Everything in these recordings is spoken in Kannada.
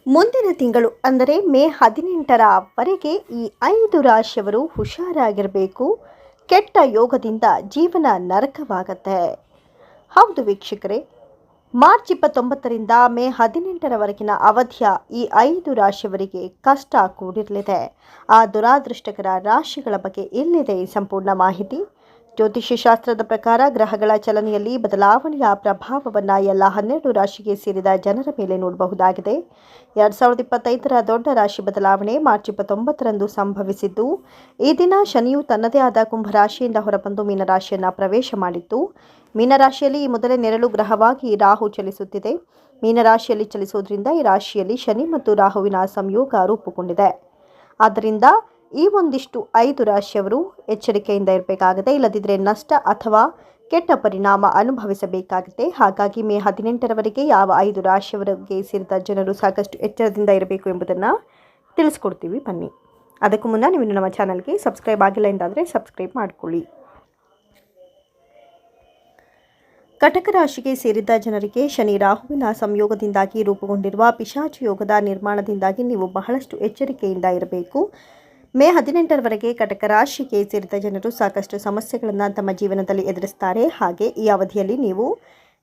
ಮುಂದಿನ ತಿಂಗಳು ಅಂದರೆ ಮೇ 18ರವರೆಗೆ ಈ 5 ರಾಶಿಯವರು ಹುಷಾರಾಗಿರಬೇಕು. ಕೆಟ್ಟ ಯೋಗದಿಂದ ಜೀವನ ನರಕವಾಗತ್ತೆ. ಹೌದು ವೀಕ್ಷಕರೇ, ಮಾರ್ಚ್ 29ರಿಂದ ಮೇ 18ರವರೆಗಿನ ಅವಧಿಯ ಈ 5 ರಾಶಿಯವರಿಗೆ ಕಷ್ಟ ಕೂಡಿರಲಿದೆ. ಆ ದುರಾದೃಷ್ಟಕರ ರಾಶಿಗಳ ಬಗ್ಗೆ ಇಲ್ಲಿದೆ ಈ ಸಂಪೂರ್ಣ ಮಾಹಿತಿ. ಜ್ಯೋತಿಷ್ಯ ಶಾಸ್ತ್ರದ ಪ್ರಕಾರ ಗ್ರಹಗಳ ಚಲನೆಯಲ್ಲಿ ಬದಲಾವಣೆಯ ಪ್ರಭಾವವನ್ನು ಎಲ್ಲ 12 ರಾಶಿಗೆ ಸೇರಿದ ಜನರ ಮೇಲೆ ನೋಡಬಹುದಾಗಿದೆ. 2025ರ ದೊಡ್ಡ ರಾಶಿ ಬದಲಾವಣೆ ಮಾರ್ಚ್ 29ರಂದು ಸಂಭವಿಸಿದ್ದು, ಈ ದಿನ ಶನಿಯು ತನ್ನದೇ ಆದ ಕುಂಭರಾಶಿಯಿಂದ ಹೊರಬಂದು ಮೀನರಾಶಿಯನ್ನು ಪ್ರವೇಶ ಮಾಡಿತ್ತು. ಮೀನರಾಶಿಯಲ್ಲಿ ಈ ಮೊದಲೇ ನೆರಳು ಗ್ರಹವಾಗಿ ರಾಹು ಚಲಿಸುತ್ತಿದೆ. ಮೀನರಾಶಿಯಲ್ಲಿ ಚಲಿಸುವುದರಿಂದ ಈ ರಾಶಿಯಲ್ಲಿ ಶನಿ ಮತ್ತು ರಾಹುವಿನ ಸಂಯೋಗ ರೂಪುಗೊಂಡಿದೆ. ಆದ್ದರಿಂದ ಈ ಒಂದಿಷ್ಟು 5 ರಾಶಿಯವರು ಎಚ್ಚರಿಕೆಯಿಂದ ಇರಬೇಕಾಗಿದೆ. ಇಲ್ಲದಿದ್ದರೆ ನಷ್ಟ ಅಥವಾ ಕೆಟ್ಟ ಪರಿಣಾಮ ಅನುಭವಿಸಬೇಕಾಗುತ್ತೆ. ಹಾಗಾಗಿ ಮೇ 18ರವರೆಗೆ ಯಾವ 5 ರಾಶಿಯವರಿಗೆ ಸೇರಿದ ಜನರು ಸಾಕಷ್ಟು ಎಚ್ಚರದಿಂದ ಇರಬೇಕು ಎಂಬುದನ್ನು ತಿಳಿಸ್ಕೊಡ್ತೀವಿ. ಬನ್ನಿ. ಅದಕ್ಕೂ ಮುನ್ನ ನೀವು ನಮ್ಮ ಚಾನಲ್ಗೆ ಸಬ್ಸ್ಕ್ರೈಬ್ ಆಗಿಲ್ಲ ಎಂದಾದರೆ ಸಬ್ಸ್ಕ್ರೈಬ್ ಮಾಡಿಕೊಳ್ಳಿ. ಕಟಕ ರಾಶಿಗೆ ಸೇರಿದ ಜನರಿಗೆ ಶನಿ ರಾಹುವಿನ ಸಂಯೋಗದಿಂದಾಗಿ ರೂಪುಗೊಂಡಿರುವ ಪಿಶಾಚಿ ಯೋಗದ ನಿರ್ಮಾಣದಿಂದಾಗಿ ನೀವು ಬಹಳಷ್ಟು ಎಚ್ಚರಿಕೆಯಿಂದ ಇರಬೇಕು. ಮೇ 18ರವರೆಗೆ ಕಟಕ ರಾಶಿಗೆ ಸೇರಿದ ಜನರು ಸಾಕಷ್ಟು ಸಮಸ್ಯೆಗಳನ್ನು ತಮ್ಮ ಜೀವನದಲ್ಲಿ ಎದುರಿಸ್ತಾರೆ. ಹಾಗೆ ಈ ಅವಧಿಯಲ್ಲಿ ನೀವು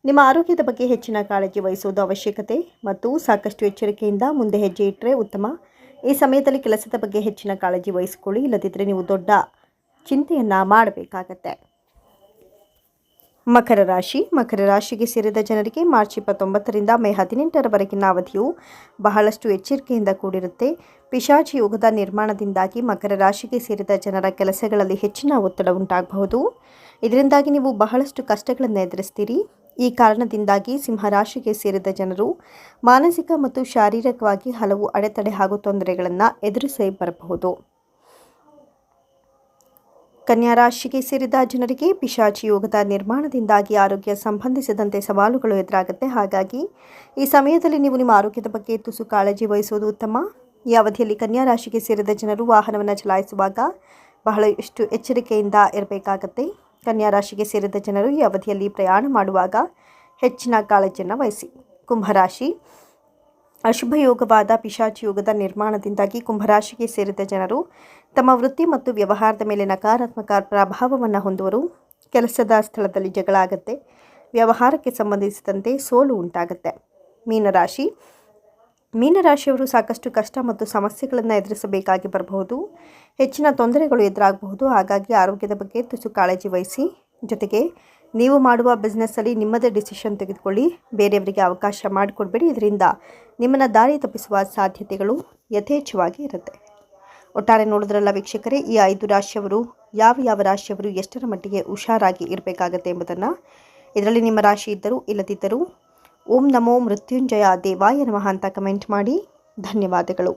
ನಿಮ್ಮ ಆರೋಗ್ಯದ ಬಗ್ಗೆ ಹೆಚ್ಚಿನ ಕಾಳಜಿ ವಹಿಸುವುದು ಅವಶ್ಯಕತೆ ಮತ್ತು ಸಾಕಷ್ಟು ಎಚ್ಚರಿಕೆಯಿಂದ ಮುಂದೆ ಹೆಜ್ಜೆ ಇಟ್ಟರೆ ಉತ್ತಮ. ಈ ಸಮಯದಲ್ಲಿ ಕೆಲಸದ ಬಗ್ಗೆ ಹೆಚ್ಚಿನ ಕಾಳಜಿ ವಹಿಸಿಕೊಳ್ಳಿ. ಇಲ್ಲದಿದ್ದರೆ ನೀವು ದೊಡ್ಡ ಚಿಂತೆಯನ್ನು ಮಾಡಬೇಕಾಗತ್ತೆ. ಮಕರ ರಾಶಿಗೆ ಸೇರಿದ ಜನರಿಗೆ ಮಾರ್ಚ್ 29ರಿಂದ ಮೇ 18ರವರೆಗಿನ ಅವಧಿಯು ಬಹಳಷ್ಟು ಎಚ್ಚರಿಕೆಯಿಂದ ಕೂಡಿರುತ್ತೆ. ಪಿಶಾಚಿ ಯೋಗದ ನಿರ್ಮಾಣದಿಂದಾಗಿ ಮಕರ ರಾಶಿಗೆ ಸೇರಿದ ಜನರ ಕೆಲಸಗಳಲ್ಲಿ ಹೆಚ್ಚಿನ ಒತ್ತಡ ಉಂಟಾಗಬಹುದು. ಇದರಿಂದಾಗಿ ನೀವು ಬಹಳಷ್ಟು ಕಷ್ಟಗಳನ್ನು ಎದುರಿಸ್ತೀರಿ. ಈ ಕಾರಣದಿಂದಾಗಿ ಸಿಂಹರಾಶಿಗೆ ಸೇರಿದ ಜನರು ಮಾನಸಿಕ ಮತ್ತು ಶಾರೀರಿಕವಾಗಿ ಹಲವು ಅಡೆತಡೆ ಹಾಗೂ ತೊಂದರೆಗಳನ್ನು ಎದುರಿಸಿ ಬರಬಹುದು. ಕನ್ಯಾ ರಾಶಿಗೆ ಸೇರಿದ ಜನರಿಗೆ ಪಿಶಾಚಿ ಯೋಗದ ನಿರ್ಮಾಣದಿಂದಾಗಿ ಆರೋಗ್ಯ ಸಂಬಂಧಿಸಿದಂತೆ ಸವಾಲುಗಳು ಎದುರಾಗುತ್ತೆ. ಹಾಗಾಗಿ ಈ ಸಮಯದಲ್ಲಿ ನೀವು ನಿಮ್ಮ ಆರೋಗ್ಯದ ಬಗ್ಗೆ ತುಸು ಕಾಳಜಿ ವಹಿಸುವುದು ಉತ್ತಮ. ಈ ಅವಧಿಯಲ್ಲಿ ಕನ್ಯಾ ರಾಶಿಗೆ ಸೇರಿದ ಜನರು ವಾಹನವನ್ನು ಚಲಾಯಿಸುವಾಗ ಬಹಳಷ್ಟು ಎಚ್ಚರಿಕೆಯಿಂದ ಇರಬೇಕಾಗತ್ತೆ. ಕನ್ಯಾ ರಾಶಿಗೆ ಸೇರಿದ ಜನರು ಈ ಅವಧಿಯಲ್ಲಿ ಪ್ರಯಾಣ ಮಾಡುವಾಗ ಹೆಚ್ಚಿನ ಕಾಳಜಿಯನ್ನು ವಹಿಸಿ. ಕುಂಭರಾಶಿ ಅಶುಭ ಯೋಗವಾದ ಪಿಶಾಚಿ ಯೋಗದ ನಿರ್ಮಾಣದಿಂದಾಗಿ ಕುಂಭರಾಶಿಗೆ ಸೇರಿದ ಜನರು ತಮ್ಮ ವೃತ್ತಿ ಮತ್ತು ವ್ಯವಹಾರದ ಮೇಲೆ ನಕಾರಾತ್ಮಕ ಪ್ರಭಾವವನ್ನು ಹೊಂದುವರು. ಕೆಲಸದ ಸ್ಥಳದಲ್ಲಿ ಜಗಳ ಆಗುತ್ತೆ. ವ್ಯವಹಾರಕ್ಕೆ ಸಂಬಂಧಿಸಿದಂತೆ ಸೋಲು ಉಂಟಾಗುತ್ತೆ. ಮೀನರಾಶಿಯವರು ಸಾಕಷ್ಟು ಕಷ್ಟ ಮತ್ತು ಸಮಸ್ಯೆಗಳನ್ನು ಎದುರಿಸಬೇಕಾಗಿ ಬರಬಹುದು. ಹೆಚ್ಚಿನ ತೊಂದರೆಗಳು ಎದುರಾಗಬಹುದು. ಹಾಗಾಗಿ ಆರೋಗ್ಯದ ಬಗ್ಗೆ ತುಸು ಕಾಳಜಿ ವಹಿಸಿ. ಜೊತೆಗೆ ನೀವು ಮಾಡುವ ಬಿಸ್ನೆಸ್ಸಲ್ಲಿ ನಿಮ್ಮದೇ ಡಿಸಿಷನ್ ತೆಗೆದುಕೊಳ್ಳಿ. ಬೇರೆಯವರಿಗೆ ಅವಕಾಶ ಮಾಡಿಕೊಡ್ಬೇಡಿ. ಇದರಿಂದ ನಿಮ್ಮನ್ನು ದಾರಿ ತಪ್ಪಿಸುವ ಸಾಧ್ಯತೆಗಳು ಯಥೇಚ್ಛವಾಗಿ ಇರುತ್ತೆ. ಒಟ್ಟಾರೆ ನೋಡಿದ್ರಲ್ಲ ವೀಕ್ಷಕರೇ, ಈ 5 ರಾಶಿಯವರು ಯಾವ ರಾಶಿಯವರು ಎಷ್ಟರ ಮಟ್ಟಿಗೆ ಹುಷಾರಾಗಿ ಇರಬೇಕಾಗತ್ತೆ ಎಂಬುದನ್ನು. ಇದರಲ್ಲಿ ನಿಮ್ಮ ರಾಶಿ ಇದ್ದರೂ ಇಲ್ಲದಿದ್ದರೂ ಓಂ ನಮೋ ಮೃತ್ಯುಂಜಯ ದೇವಾಯ ನಮಃ ಅಂತ ಕಮೆಂಟ್ ಮಾಡಿ. ಧನ್ಯವಾದಗಳು.